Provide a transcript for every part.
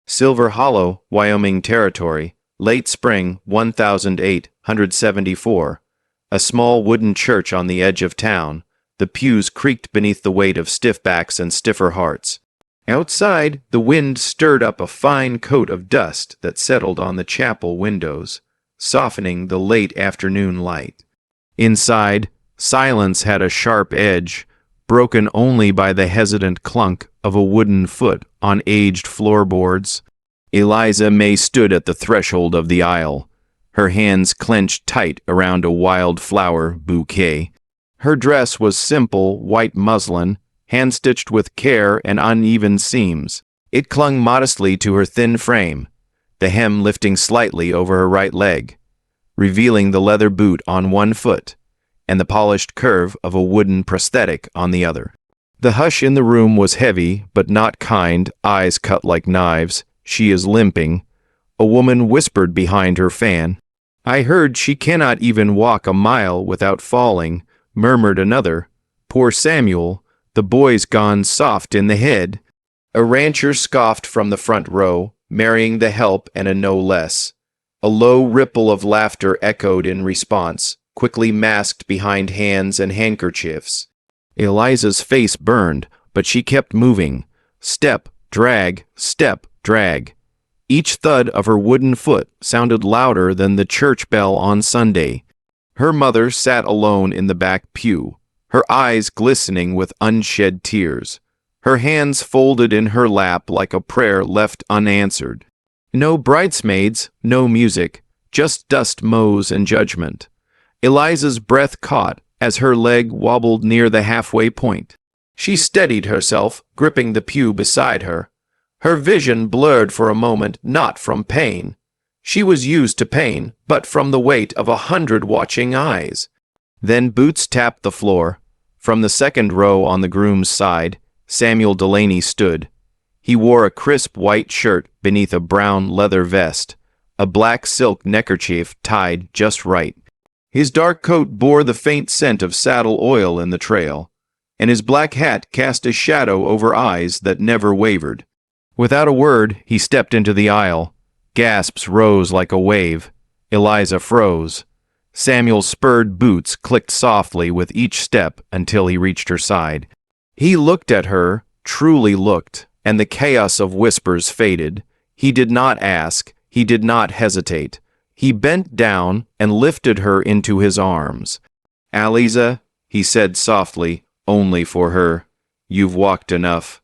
Silver Hollow, Wyoming Territory, late spring 1874. A small wooden church on the edge of town. The pews creaked beneath the weight of stiff backs and stiffer hearts. Outside, the wind stirred up a fine coat of dust that settled on the chapel windows, softening the late afternoon light. Inside, silence had a sharp edge, broken only by the hesitant clunk of a wooden foot on aged floorboards. Eliza May stood at the threshold of the aisle, her hands clenched tight around a wildflower bouquet. Her dress was simple white muslin, hand-stitched with care and uneven seams. It clung modestly to her thin frame, the hem lifting slightly over her right leg, revealing the leather boot on one foot and the polished curve of a wooden prosthetic on the other. The hush in the room was heavy, but not kind, eyes cut like knives. "She is limping." A woman whispered behind her fan. "I heard she cannot even walk a mile without falling," murmured another. "Poor Samuel, the boy's gone soft in the head." A rancher scoffed from the front row, marrying the help and a no less. A low ripple of laughter echoed in response, quickly masked behind hands and handkerchiefs. Eliza's face burned, but she kept moving. Step, drag, step, drag. Each thud of her wooden foot sounded louder than the church bell on Sunday. Her mother sat alone in the back pew, her eyes glistening with unshed tears, her hands folded in her lap like a prayer left unanswered. No bridesmaids, no music, just dust mows and judgment. Eliza's breath caught as her leg wobbled near the halfway point. She steadied herself, gripping the pew beside her. Her vision blurred for a moment, not from pain. She was used to pain, but from the weight of 100 watching eyes. Then boots tapped the floor. From the second row on the groom's side, Samuel Delaney stood. He wore a crisp white shirt beneath a brown leather vest, a black silk neckerchief tied just right. His dark coat bore the faint scent of saddle oil in the trail, and his black hat cast a shadow over eyes that never wavered. Without a word, he stepped into the aisle. Gasps rose like a wave. Eliza froze. Samuel's spurred boots clicked softly with each step until he reached her side. He looked at her, truly looked, and the chaos of whispers faded. He did not ask. He did not hesitate. He bent down and lifted her into his arms. "Aliza," he said softly, only for her, "you've walked enough."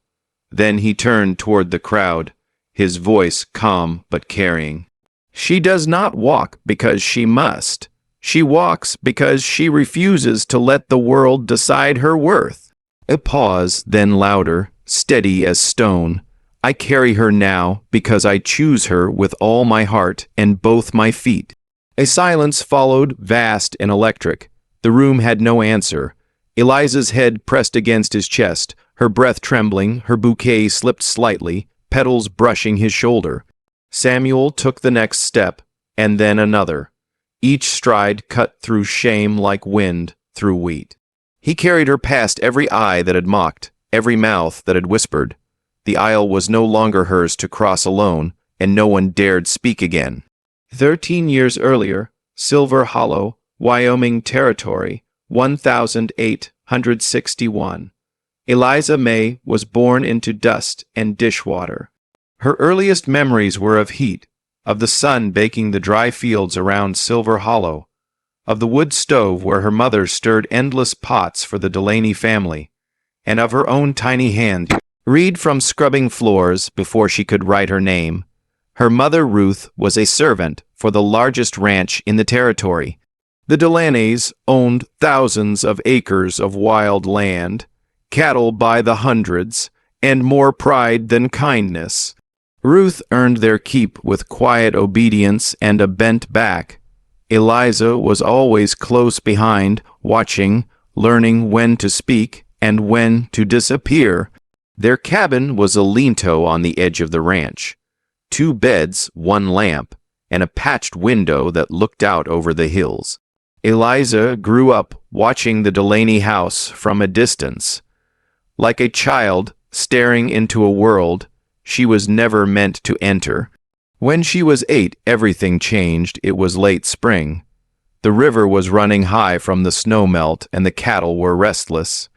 Then he turned toward the crowd, his voice calm but caring. "She does not walk because she must. She walks because she refuses to let the world decide her worth." A pause, then louder, steady as stone. "I carry her now because I choose her with all my heart and both my feet." A silence followed, vast and electric. The room had no answer. Eliza's head pressed against his chest, her breath trembling, her bouquet slipped slightly, petals brushing his shoulder. Samuel took the next step, and then another. Each stride cut through shame like wind through wheat. He carried her past every eye that had mocked, every mouth that had whispered. The aisle was no longer hers to cross alone, and no one dared speak again. 13 years earlier, Silver Hollow, Wyoming Territory, 1861. Eliza May was born into dust and dishwater. Her earliest memories were of heat, of the sun baking the dry fields around Silver Hollow, of the wood stove where her mother stirred endless pots for the Delaney family, and of her own tiny hand read from scrubbing floors before she could write her name. Her mother, Ruth, was a servant for the largest ranch in the territory. The Delaneys owned thousands of acres of wild land, cattle by the hundreds, and more pride than kindness. Ruth earned their keep with quiet obedience and a bent back. Eliza was always close behind, watching, learning when to speak and when to disappear. Their cabin was a lean-to on the edge of the ranch. 2 beds, 1 lamp, and a patched window that looked out over the hills. Eliza grew up watching the Delaney house from a distance. Like a child staring into a world, she was never meant to enter. When she was 8, everything changed. It was late spring. The river was running high from the snowmelt, and the cattle were restless.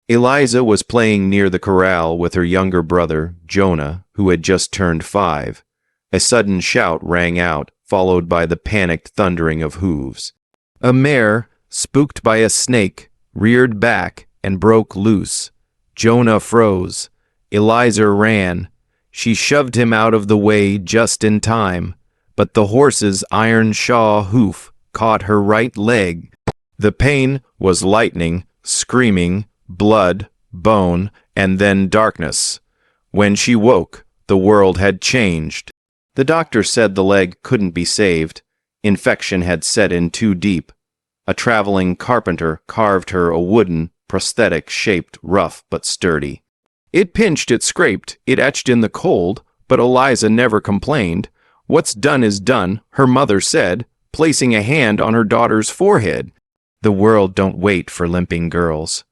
Eliza was playing near the corral with her younger brother, Jonah, who had just turned 5. A sudden shout rang out, followed by the panicked thundering of hooves. A mare, spooked by a snake, reared back and broke loose. Jonah froze. Eliza ran. She shoved him out of the way just in time, but the horse's iron shaw hoof caught her right leg. The pain was lightning, screaming, blood, bone, and then darkness. When she woke, the world had changed. The doctor said the leg couldn't be saved. Infection had set in too deep. A traveling carpenter carved her a wooden prosthetic shaped rough but sturdy. It pinched, it scraped, it etched in the cold, but Eliza never complained. What's done is done, her mother said, placing a hand on her daughter's forehead. The world don't wait for limping girls.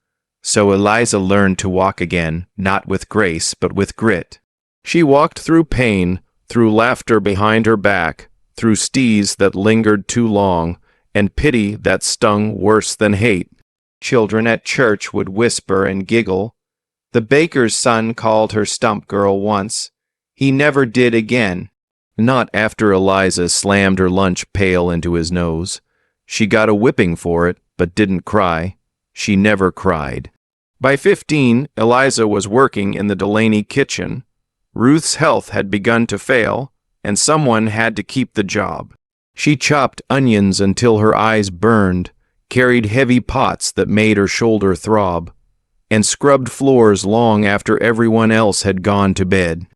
So Eliza learned to walk again, not with grace, but with grit. She walked through pain, through laughter behind her back, through stees that lingered too long, and pity that stung worse than hate. Children at church would whisper and giggle. The baker's son called her stump girl once. He never did again. Not after Eliza slammed her lunch pail into his nose. She got a whipping for it, but didn't cry. She never cried. By 15, Eliza was working in the Delaney kitchen. Ruth's health had begun to fail, and someone had to keep the job. She chopped onions until her eyes burned, carried heavy pots that made her shoulder throb, and scrubbed floors long after everyone else had gone to bed.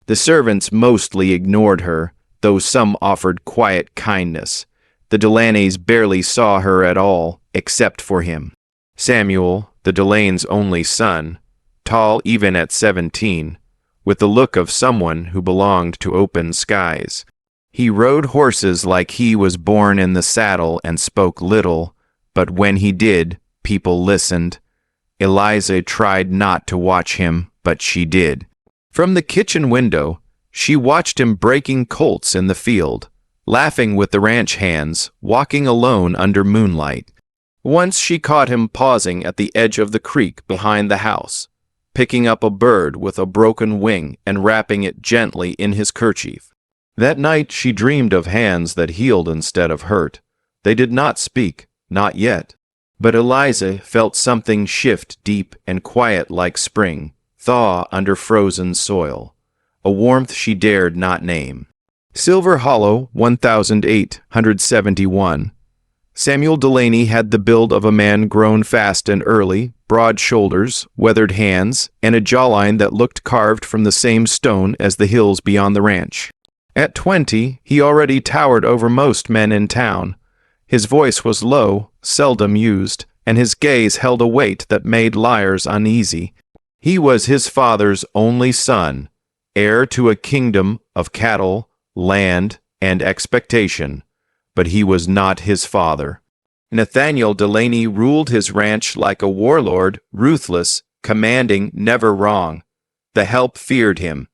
The servants mostly ignored her, though some offered quiet kindness. The Delaneys barely saw her at all, except for him. Samuel, the Delane's only son, tall even at 17, with the look of someone who belonged to open skies. He rode horses like he was born in the saddle and spoke little, but when he did, people listened. Eliza tried not to watch him, but she did. From the kitchen window, she watched him breaking colts in the field, laughing with the ranch hands, walking alone under moonlight. Once she caught him pausing at the edge of the creek behind the house, picking up a bird with a broken wing and wrapping it gently in his kerchief. That night she dreamed of hands that healed instead of hurt. They did not speak, not yet. But Eliza felt something shift deep and quiet like spring, thaw under frozen soil, a warmth she dared not name. Silver Hollow, 1871. Samuel Delaney had the build of a man grown fast and early, broad shoulders, weathered hands, and a jawline that looked carved from the same stone as the hills beyond the ranch. At 20, he already towered over most men in town. His voice was low, seldom used, and his gaze held a weight that made liars uneasy. He was his father's only son, heir to a kingdom of cattle, land, and expectation, but he was not his father. Nathaniel Delaney ruled his ranch like a warlord, ruthless, commanding, never wrong. The help feared him.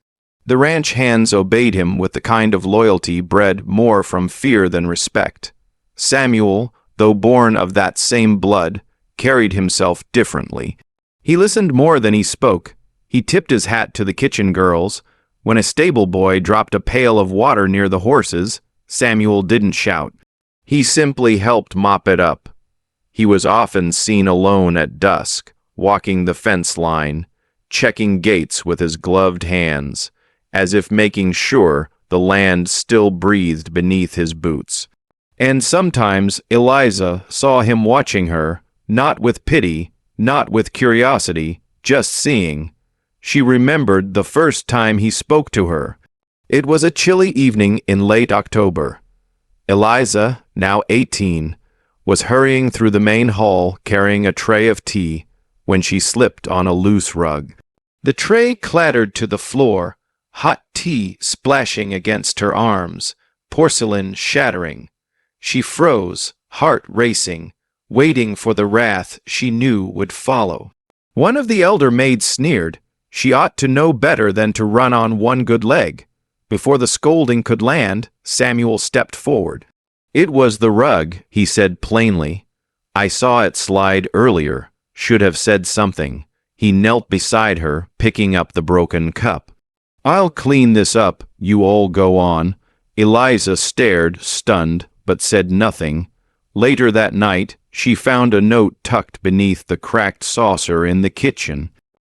The ranch hands obeyed him with the kind of loyalty bred more from fear than respect. Samuel, though born of that same blood, carried himself differently. He listened more than he spoke. He tipped his hat to the kitchen girls. When a stable boy dropped a pail of water near the horses, Samuel didn't shout. He simply helped mop it up. He was often seen alone at dusk, walking the fence line, checking gates with his gloved hands, as if making sure the land still breathed beneath his boots. And sometimes Eliza saw him watching her, not with pity, not with curiosity, just seeing. She remembered the first time he spoke to her. It was a chilly evening in late October. Eliza, now 18, was hurrying through the main hall carrying a tray of tea when she slipped on a loose rug. The tray clattered to the floor, hot tea splashing against her arms, porcelain shattering. She froze, heart racing, waiting for the wrath she knew would follow. One of the elder maids sneered. She ought to know better than to run on one good leg. Before the scolding could land, Samuel stepped forward. "It was the rug," he said plainly. "I saw it slide earlier. Should have said something." He knelt beside her, picking up the broken cup. "I'll clean this up, you all go on." Eliza stared, stunned, but said nothing. Later that night, she found a note tucked beneath the cracked saucer in the kitchen.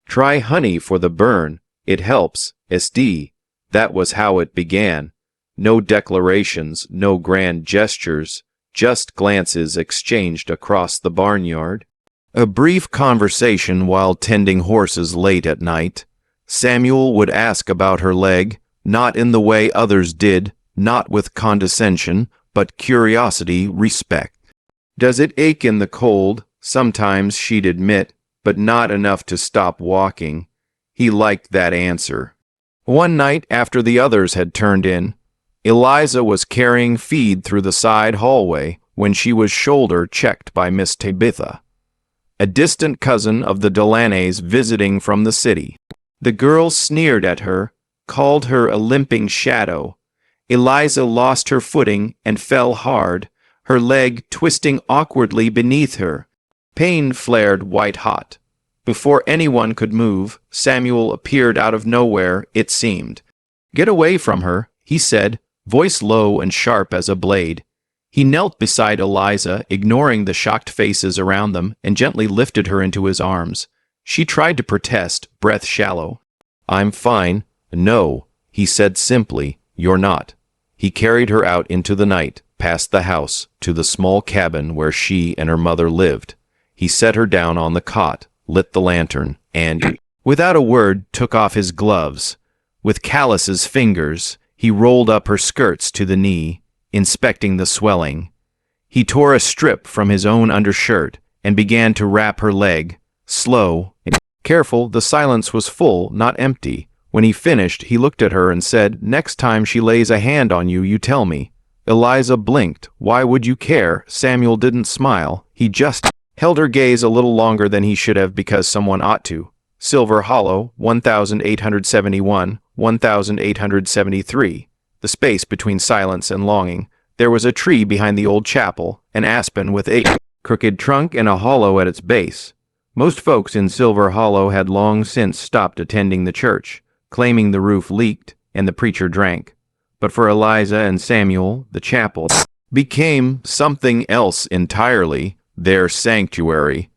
"Try honey for the burn. It helps. SD." That was how it began. No declarations, no grand gestures, just glances exchanged across the barnyard. A brief conversation while tending horses late at night. Samuel would ask about her leg, not in the way others did, not with condescension, but curiosity, respect. "Does it ache in the cold?" Sometimes she'd admit, but not enough to stop walking. He liked that answer. One night after the others had turned in, Eliza was carrying feed through the side hallway when she was shoulder-checked by Miss Tabitha, a distant cousin of the Delanays visiting from the city. The girl sneered at her, called her a limping shadow. Eliza lost her footing and fell hard, her leg twisting awkwardly beneath her. Pain flared white-hot. Before anyone could move, Samuel appeared out of nowhere, it seemed. "Get away from her," he said, voice low and sharp as a blade. He knelt beside Eliza, ignoring the shocked faces around them, and gently lifted her into his arms. She tried to protest, breath shallow. "I'm fine." "No," he said simply, "you're not." He carried her out into the night, past the house, to the small cabin where she and her mother lived. He set her down on the cot, lit the lantern, and, without a word, took off his gloves. With calluses fingers, he rolled up her skirts to the knee, inspecting the swelling. He tore a strip from his own undershirt and began to wrap her leg, slow and careful. The silence was full, not empty. When he finished, he looked at her and said, "Next time she lays a hand on you, you tell me." Eliza blinked. Why would you care? Samuel didn't smile. He just held her gaze a little longer than he should have, because someone ought to. Silver Hollow, 1871, 1873. The space between silence and longing. There was a tree behind the old chapel, an aspen with a crooked trunk and a hollow at its base. Most folks in Silver Hollow had long since stopped attending the church, claiming the roof leaked and the preacher drank. But for Eliza and Samuel, the chapel became something else entirely, their sanctuary.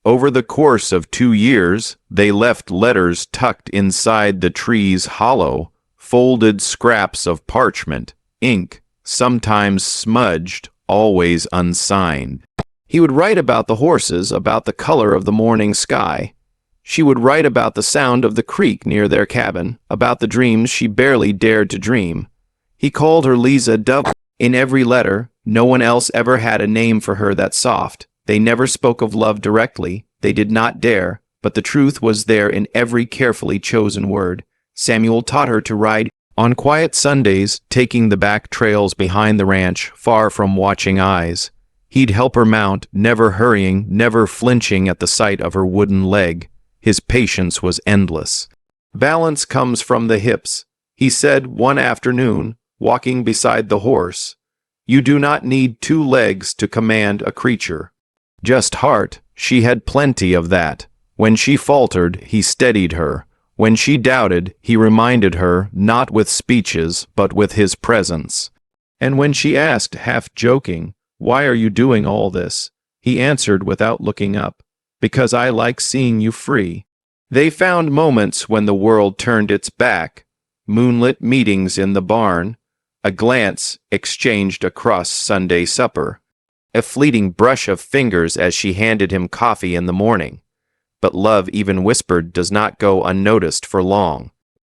Over the course of 2 years, they left letters tucked inside the tree's hollow, folded scraps of parchment, ink, sometimes smudged, always unsigned. He would write about the horses, about the color of the morning sky. She would write about the sound of the creek near their cabin, about the dreams she barely dared to dream. He called her Lisa Dove. In every letter, no one else ever had a name for her that soft. They never spoke of love directly. They did not dare, but the truth was there in every carefully chosen word. Samuel taught her to ride on quiet Sundays, taking the back trails behind the ranch, far from watching eyes. He'd help her mount, never hurrying, never flinching at the sight of her wooden leg. His patience was endless. "Balance comes from the hips," he said one afternoon, walking beside the horse. "You do not need 2 legs to command a creature. Just heart." She had plenty of that. When she faltered, he steadied her. When she doubted, he reminded her, not with speeches, but with his presence. And when she asked, half joking, "Why are you doing all this?" he answered without looking up, "Because I like seeing you free." They found moments when the world turned its back, moonlit meetings in the barn, a glance exchanged across Sunday supper, a fleeting brush of fingers as she handed him coffee in the morning. But love, even whispered, does not go unnoticed for long.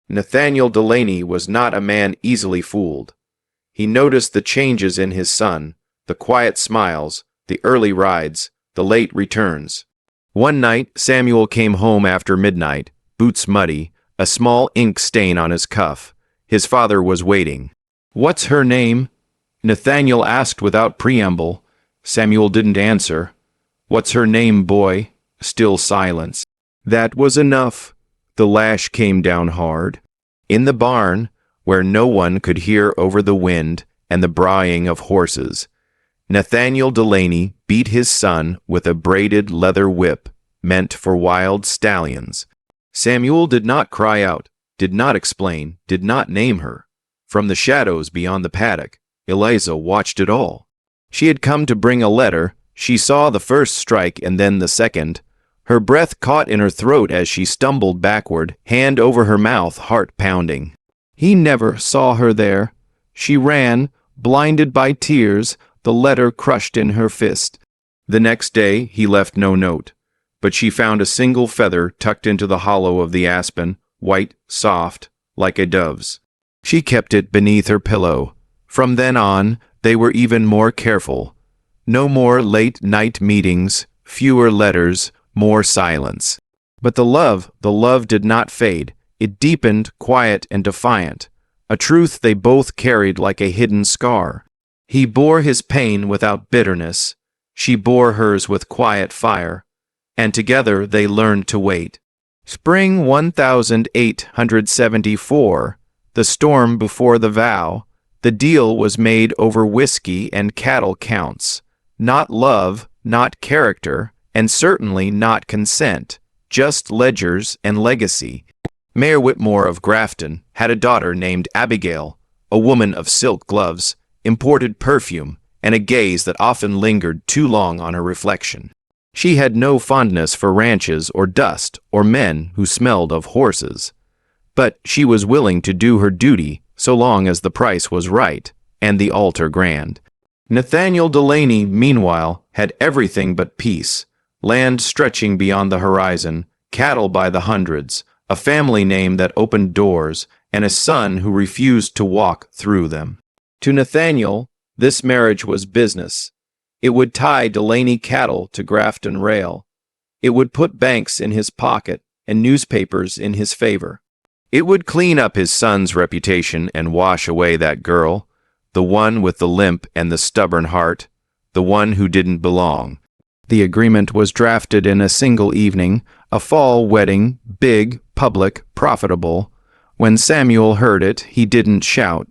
Nathaniel Delaney was not a man easily fooled. He noticed the changes in his son, the quiet smiles, the early rides, the late returns. One night, Samuel came home after midnight, boots muddy, a small ink stain on his cuff. His father was waiting. "What's her name?" Nathaniel asked without preamble. Samuel didn't answer. "What's her name, boy?" Still silence. That was enough. The lash came down hard. In the barn, where no one could hear over the wind and the braying of horses, Nathaniel Delaney beat his son with a braided leather whip meant for wild stallions. Samuel did not cry out, did not explain, did not name her. From the shadows beyond the paddock, Eliza watched it all. She had come to bring a letter. She saw the first strike and then the second. Her breath caught in her throat as she stumbled backward, hand over her mouth, heart pounding. He never saw her there. She ran, blinded by tears, the letter crushed in her fist. The next day he left no note, but she found a single feather tucked into the hollow of the aspen, white, soft, like a dove's. She kept it beneath her pillow. From then on, they were even more careful. No more late-night meetings, fewer letters, more silence. But the love did not fade. It deepened, quiet and defiant, a truth they both carried like a hidden scar. He bore his pain without bitterness. She bore hers with quiet fire, and together they learned to wait. Spring 1874, the storm before the vow. The deal was made over whiskey and cattle counts. Not love, not character, and certainly not consent, just ledgers and legacy. Mayor Whitmore of Grafton had a daughter named Abigail, a woman of silk gloves, imported perfume, and a gaze that often lingered too long on her reflection. She had no fondness for ranches or dust or men who smelled of horses. But she was willing to do her duty so long as the price was right and the altar grand. Nathaniel Delaney, meanwhile, had everything but peace. Land stretching beyond the horizon, cattle by the hundreds, a family name that opened doors, and a son who refused to walk through them. To Nathaniel, this marriage was business. It would tie Delaney cattle to Grafton rail. It would put banks in his pocket and newspapers in his favor. It would clean up his son's reputation and wash away that girl, the one with the limp and the stubborn heart, the one who didn't belong. The agreement was drafted in a single evening, a fall wedding, big, public, profitable. When Samuel heard it, he didn't shout.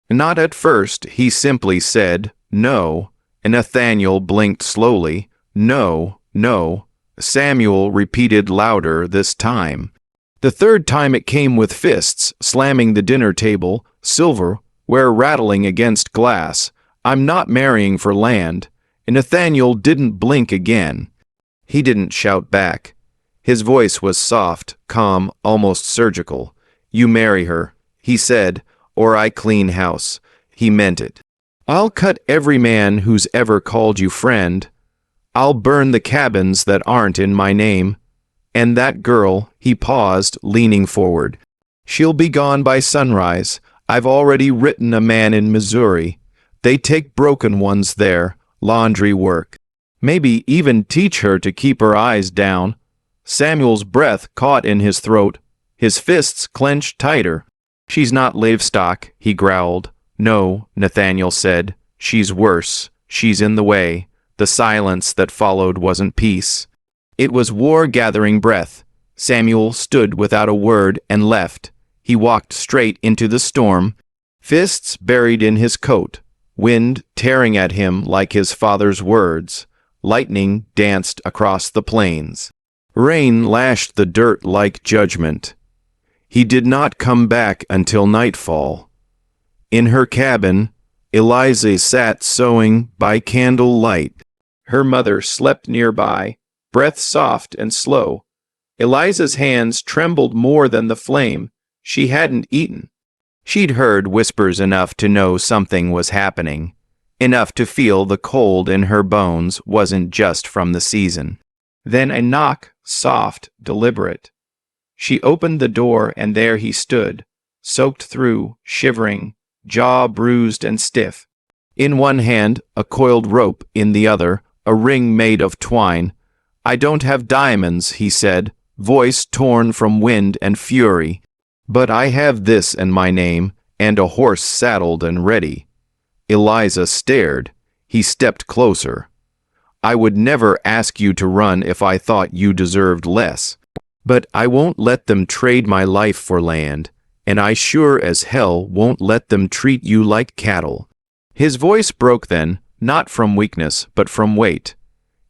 Not at first, he simply said, "No," and Nathaniel blinked slowly. "No, no." Samuel repeated louder this time. The third time it came with fists, slamming the dinner table, silverware rattling against glass. "I'm not marrying for land." And Nathaniel didn't blink again. He didn't shout back. His voice was soft, calm, almost surgical. "You marry her," he said, "or I clean house." He meant it. "I'll cut every man who's ever called you friend. I'll burn the cabins that aren't in my name. And that girl," he paused, leaning forward, "she'll be gone by sunrise. I've already written a man in Missouri. They take broken ones there. Laundry work. Maybe even teach her to keep her eyes down." Samuel's breath caught in his throat. His fists clenched tighter. "She's not livestock," he growled. "No," Nathaniel said. "She's worse. She's in the way." The silence that followed wasn't peace. It was war-gathering breath. Samuel stood without a word and left. He walked straight into the storm, fists buried in his coat. Wind tearing at him like his father's words. Lightning danced across the plains. Rain lashed the dirt like judgment. He did not come back until nightfall. In her cabin, Eliza sat sewing by candlelight. Her mother slept nearby, breath soft and slow. Eliza's hands trembled more than the flame. She hadn't eaten. She'd heard whispers enough to know something was happening, enough to feel the cold in her bones wasn't just from the season. Then a knock, soft, deliberate. She opened the door and there he stood, soaked through, shivering, jaw bruised and stiff. In one hand, a coiled rope, in the other, a ring made of twine. "I don't have diamonds," he said, voice torn from wind and fury. "But I have this and my name, and a horse saddled and ready." Eliza stared. He stepped closer. "I would never ask you to run if I thought you deserved less." But I won't let them trade my life for land, and I sure as hell won't let them treat you like cattle." His voice broke then, not from weakness, but from weight.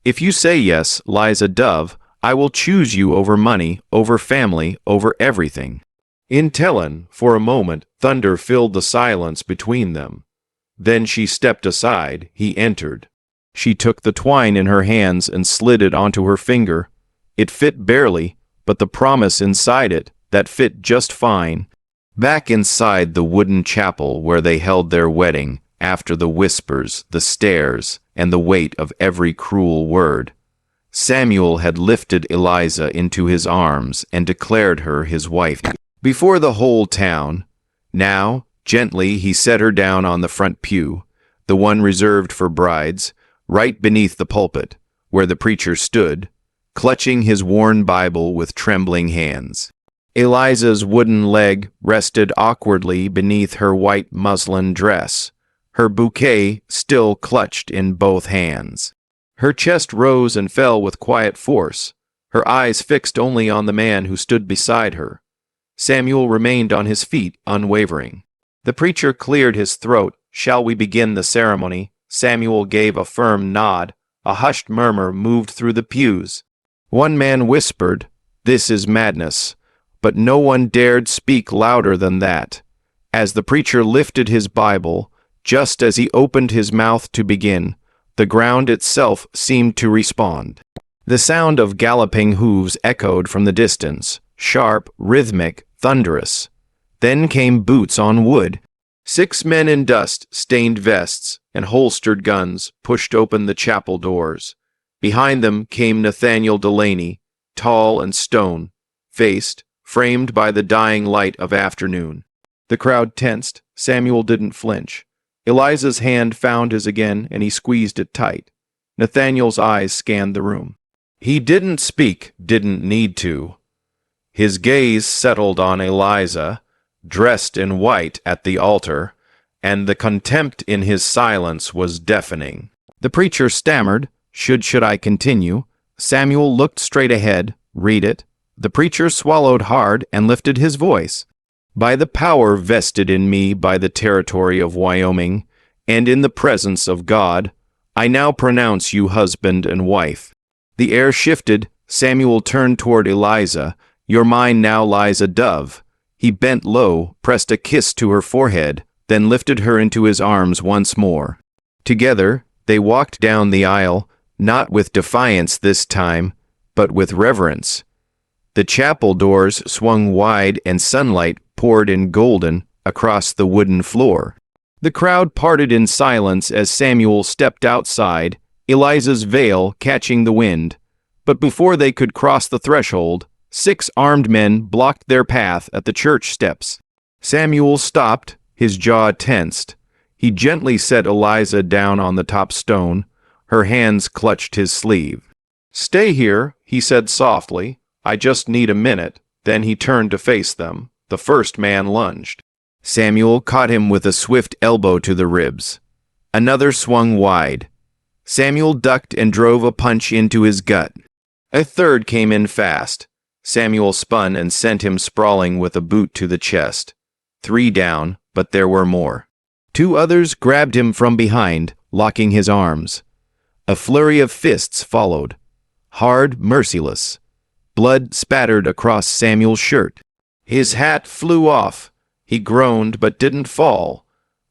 "If you say yes, Liza Dove, I will choose you over money, over family, over everything." In Tellin, for a moment, thunder filled the silence between them. Then she stepped aside, he entered. She took the twine in her hands and slid it onto her finger. It fit barely, but the promise inside it, that fit just fine. Back inside the wooden chapel where they held their wedding, after the whispers, the stares, and the weight of every cruel word, Samuel had lifted Eliza into his arms and declared her his wife before the whole town. Now, gently he set her down on the front pew, the one reserved for brides, right beneath the pulpit, where the preacher stood, clutching his worn Bible with trembling hands. Eliza's wooden leg rested awkwardly beneath her white muslin dress, her bouquet still clutched in both hands. Her chest rose and fell with quiet force, her eyes fixed only on the man who stood beside her. Samuel remained on his feet, unwavering. The preacher cleared his throat. "Shall we begin the ceremony?" Samuel gave a firm nod. A hushed murmur moved through the pews. One man whispered, "This is madness," but no one dared speak louder than that. As the preacher lifted his Bible, just as he opened his mouth to begin, the ground itself seemed to respond. The sound of galloping hooves echoed from the distance, sharp, rhythmic, thunderous. Then came boots on wood. 6 men in dust-stained vests and holstered guns pushed open the chapel doors. Behind them came Nathaniel Delaney, tall and stone-faced, framed by the dying light of afternoon. The crowd tensed. Samuel didn't flinch. Eliza's hand found his again, and he squeezed it tight. Nathaniel's eyes scanned the room. He didn't speak, didn't need to. His gaze settled on Eliza, dressed in white at the altar, and the contempt in his silence was deafening. The preacher stammered, Should I continue?" Samuel looked straight ahead. Read it. The preacher swallowed hard and lifted his voice. "By the power vested in me by the territory of Wyoming, and in the presence of God, I now pronounce you husband and wife." The air shifted. Samuel turned toward Eliza. "Your mind now lies a dove." He bent low, pressed a kiss to her forehead, then lifted her into his arms once more. Together, they walked down the aisle, not with defiance this time, but with reverence. The chapel doors swung wide and sunlight poured in golden across the wooden floor. The crowd parted in silence as Samuel stepped outside, Eliza's veil catching the wind. But before they could cross the threshold, 6 armed men blocked their path at the church steps. Samuel stopped, his jaw tensed. He gently set Eliza down on the top stone. Her hands clutched his sleeve. "Stay here," he said softly. "I just need a minute." Then he turned to face them. The first man lunged. Samuel caught him with a swift elbow to the ribs. Another swung wide. Samuel ducked and drove a punch into his gut. A third came in fast. Samuel spun and sent him sprawling with a boot to the chest. 3 down, but there were more. 2 others grabbed him from behind, locking his arms. A flurry of fists followed. Hard, merciless. Blood spattered across Samuel's shirt. His hat flew off. He groaned but didn't fall.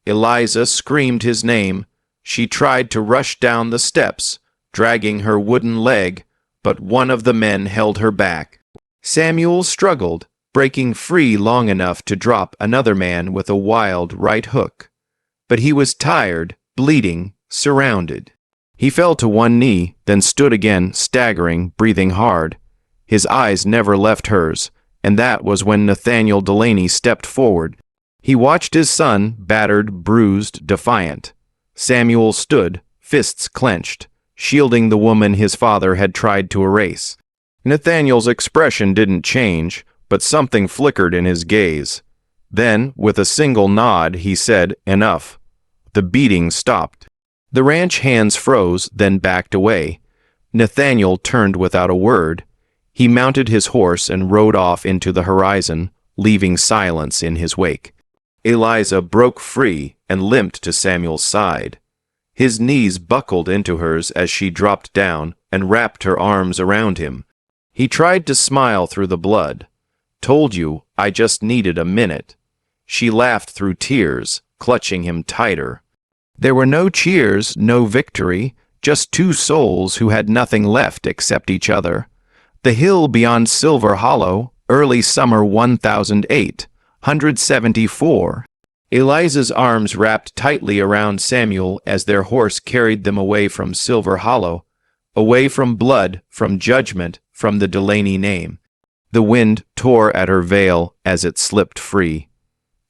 Eliza screamed his name. She tried to rush down the steps, dragging her wooden leg, but one of the men held her back. Samuel struggled, breaking free long enough to drop another man with a wild right hook. But he was tired, bleeding, surrounded. He fell to one knee, then stood again, staggering, breathing hard. His eyes never left hers, and that was when Nathaniel Delaney stepped forward. He watched his son, battered, bruised, defiant. Samuel stood, fists clenched, shielding the woman his father had tried to erase. Nathaniel's expression didn't change, but something flickered in his gaze. Then, with a single nod, he said, "Enough." The beating stopped. The ranch hands froze, then backed away. Nathaniel turned without a word. He mounted his horse and rode off into the horizon, leaving silence in his wake. Eliza broke free and limped to Samuel's side. His knees buckled into hers as she dropped down and wrapped her arms around him. He tried to smile through the blood. "Told you I just needed a minute." She laughed through tears, clutching him tighter. There were no cheers, no victory, just two souls who had nothing left except each other. The hill beyond Silver Hollow, early summer 1874. Eliza's arms wrapped tightly around Samuel as their horse carried them away from Silver Hollow, away from blood, from judgment, from the Delaney name. The wind tore at her veil as it slipped free,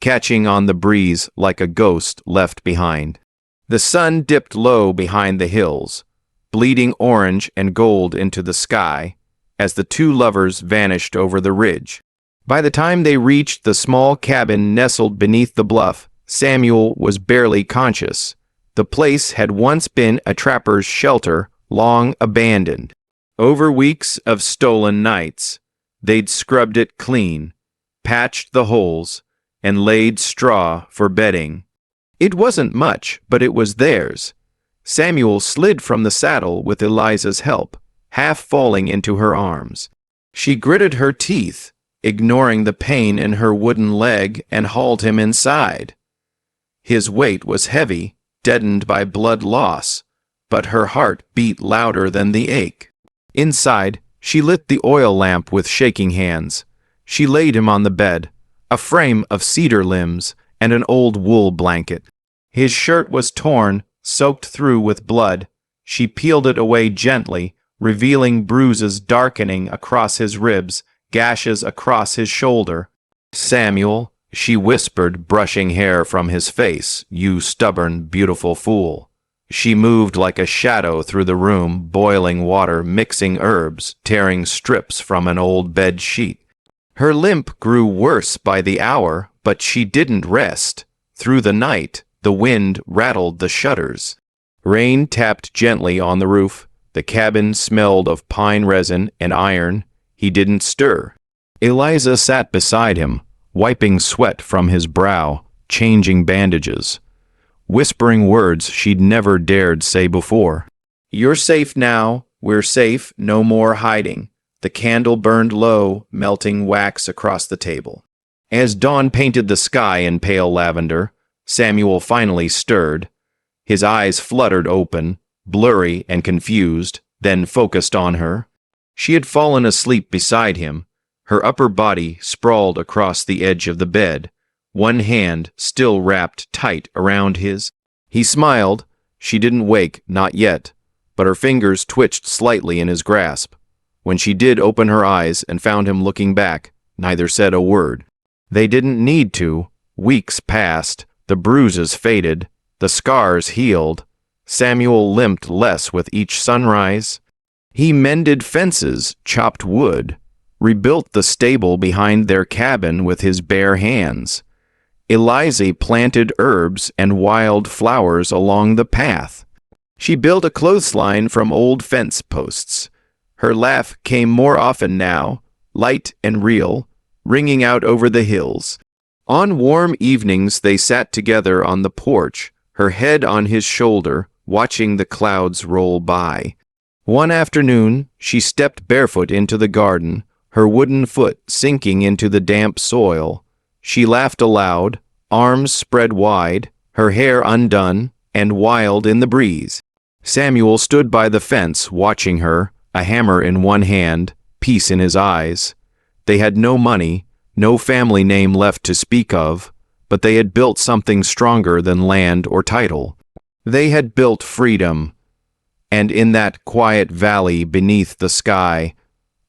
catching on the breeze like a ghost left behind. The sun dipped low behind the hills, bleeding orange and gold into the sky, as the two lovers vanished over the ridge. By the time they reached the small cabin nestled beneath the bluff, Samuel was barely conscious. The place had once been a trapper's shelter, long abandoned. Over weeks of stolen nights, they'd scrubbed it clean, patched the holes, and laid straw for bedding. It wasn't much, but it was theirs. Samuel slid from the saddle with Eliza's help, half falling into her arms. She gritted her teeth, ignoring the pain in her wooden leg, and hauled him inside. His weight was heavy, deadened by blood loss, but her heart beat louder than the ache. Inside, she lit the oil lamp with shaking hands. She laid him on the bed, a frame of cedar limbs and an old wool blanket. His shirt was torn, soaked through with blood. She peeled it away gently, revealing bruises darkening across his ribs, gashes across his shoulder. "Samuel," she whispered, brushing hair from his face, "you stubborn, beautiful fool." She moved like a shadow through the room, boiling water, mixing herbs, tearing strips from an old bed sheet. Her limp grew worse by the hour, but she didn't rest. Through the night, the wind rattled the shutters. Rain tapped gently on the roof. The cabin smelled of pine resin and iron. He didn't stir. Eliza sat beside him, wiping sweat from his brow, changing bandages, whispering words she'd never dared say before. "You're safe now. We're safe. No more hiding." The candle burned low, melting wax across the table. As dawn painted the sky in pale lavender, Samuel finally stirred. His eyes fluttered open, blurry and confused, then focused on her. She had fallen asleep beside him, her upper body sprawled across the edge of the bed, one hand still wrapped tight around his. He smiled. She didn't wake, not yet, but her fingers twitched slightly in his grasp. When she did open her eyes and found him looking back, neither said a word. They didn't need to. Weeks passed, the bruises faded, the scars healed. Samuel limped less with each sunrise. He mended fences, chopped wood, rebuilt the stable behind their cabin with his bare hands. Eliza planted herbs and wild flowers along the path. She built a clothesline from old fence posts. Her laugh came more often now, light and real, ringing out over the hills. On warm evenings they sat together on the porch, her head on his shoulder, watching the clouds roll by. One afternoon, she stepped barefoot into the garden, her wooden foot sinking into the damp soil. She laughed aloud, arms spread wide, her hair undone and wild in the breeze. Samuel stood by the fence, watching her, a hammer in one hand, peace in his eyes. They had no money, no family name left to speak of, but they had built something stronger than land or title. They had built freedom, and in that quiet valley beneath the sky,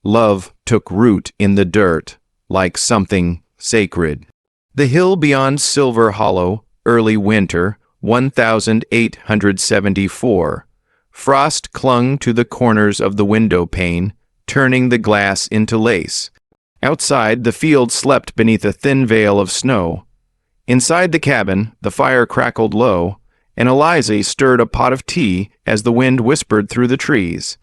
love took root in the dirt like something sacred. The hill beyond Silver Hollow, early winter, 1874. Frost clung to the corners of the window pane, turning the glass into lace. Outside, the field slept beneath a thin veil of snow. Inside the cabin, the fire crackled low, and Eliza stirred a pot of tea as the wind whispered through the trees.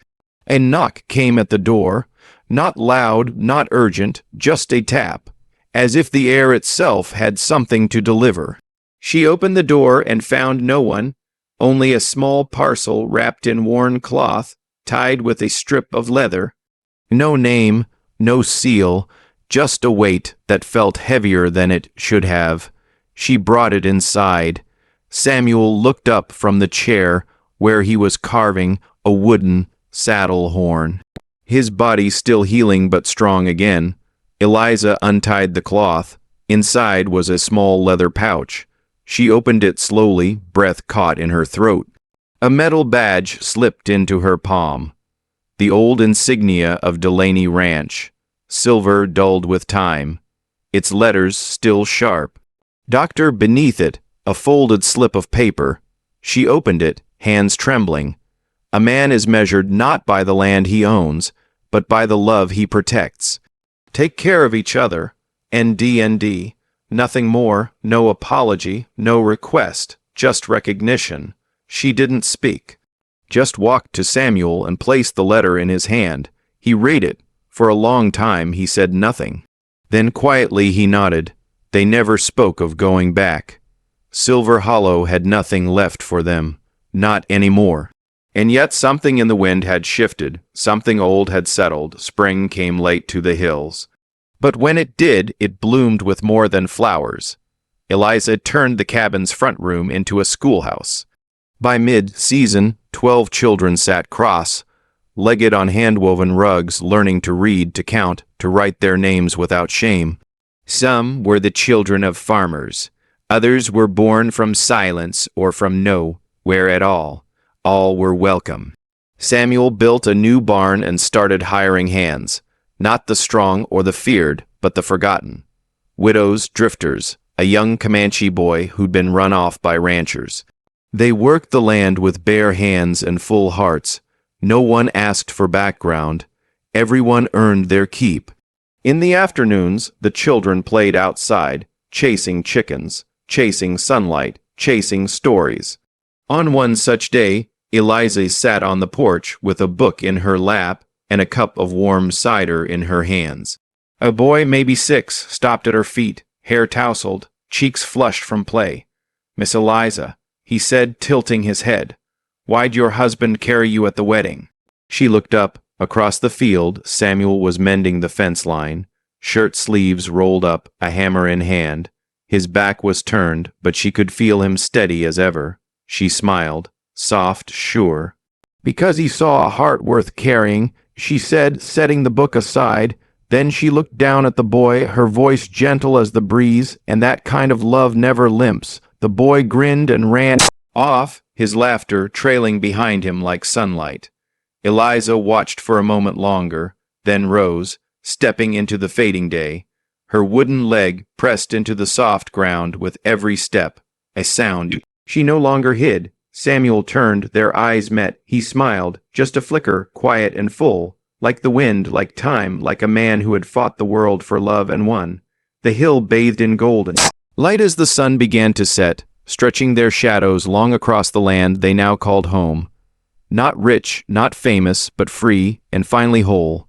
A knock came at the door, Not loud, not urgent, just a tap, as if the air itself had something to deliver. She opened the door and found no one, only a small parcel wrapped in worn cloth, tied with a strip of leather. No name, no seal, just a weight that felt heavier than it should have. She brought it inside. Samuel looked up from the chair where he was carving a wooden saddle horn. His body still healing but strong again. Eliza untied the cloth. Inside was a small leather pouch. She opened it slowly, breath caught in her throat. A metal badge slipped into her palm. The old insignia of Delaney Ranch, silver dulled with time, its letters still sharp. Doctor beneath it, a folded slip of paper. She opened it, hands trembling. A man is measured not by the land he owns, but by the love he protects. Take care of each other. ND. Nothing more, no apology, no request, just recognition. She didn't speak. Just walked to Samuel and placed the letter in his hand. He read it. For a long time he said nothing. Then quietly he nodded. They never spoke of going back. Silver Hollow had nothing left for them. Not anymore. And yet something in the wind had shifted. Something old had settled. Spring came late to the hills. But when it did, it bloomed with more than flowers. Eliza turned the cabin's front room into a schoolhouse. By mid-season, 12 children sat cross-legged on hand-woven rugs, learning to read, to count, to write their names without shame. Some were the children of farmers. Others were born from silence or from nowhere at all. All were welcome. Samuel built a new barn and started hiring hands. Not the strong or the feared, but the forgotten. Widows, drifters, a young Comanche boy who'd been run off by ranchers. They worked the land with bare hands and full hearts. No one asked for background. Everyone earned their keep. In the afternoons, the children played outside, chasing chickens, chasing sunlight, chasing stories. On one such day, Eliza sat on the porch with a book in her lap and a cup of warm cider in her hands. A boy, maybe 6, stopped at her feet, hair tousled, cheeks flushed from play. "Miss Eliza," he said, tilting his head, "why'd your husband carry you at the wedding?" She looked up. Across the field, Samuel was mending the fence line, shirt sleeves rolled up, a hammer in hand. His back was turned, but she could feel him steady as ever. She smiled, soft, sure. "Because he saw a heart worth carrying," she said, setting the book aside. Then she looked down at the boy, her voice gentle as the breeze, and that kind of love never limps. The boy grinned and ran off, his laughter trailing behind him like sunlight. Eliza watched for a moment longer, then rose, stepping into the fading day. Her wooden leg pressed into the soft ground with every step. A sound she no longer hid. Samuel turned, their eyes met. He smiled, just a flicker, quiet and full, like the wind, like time, like a man who had fought the world for love and won. The hill bathed in golden light as the sun began to set, stretching their shadows long across the land they now called home. Not rich, not famous, but free, and finally whole.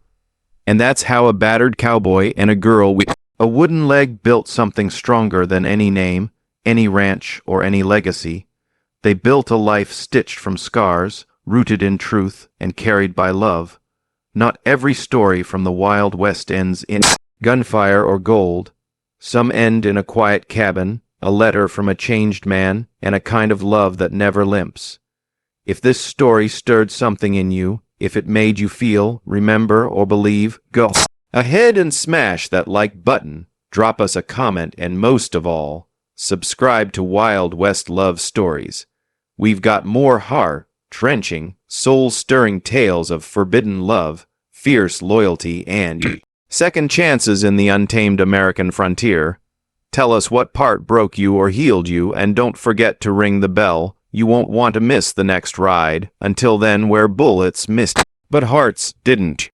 And that's how a battered cowboy and a girl with a wooden leg built something stronger than any name, any ranch, or any legacy. They built a life stitched from scars, rooted in truth, and carried by love. Not every story from the Wild West ends in gunfire or gold. Some end in a quiet cabin, a letter from a changed man, and a kind of love that never limps. If this story stirred something in you, if it made you feel, remember, or believe, go ahead and smash that like button, drop us a comment, and most of all, subscribe to Wild West Love Stories. We've got more heart-trenching, soul-stirring tales of forbidden love, fierce loyalty, and second chances in the untamed American frontier. Tell us what part broke you or healed you, and don't forget to ring the bell. You won't want to miss the next ride. Until then, where bullets missed, but hearts didn't.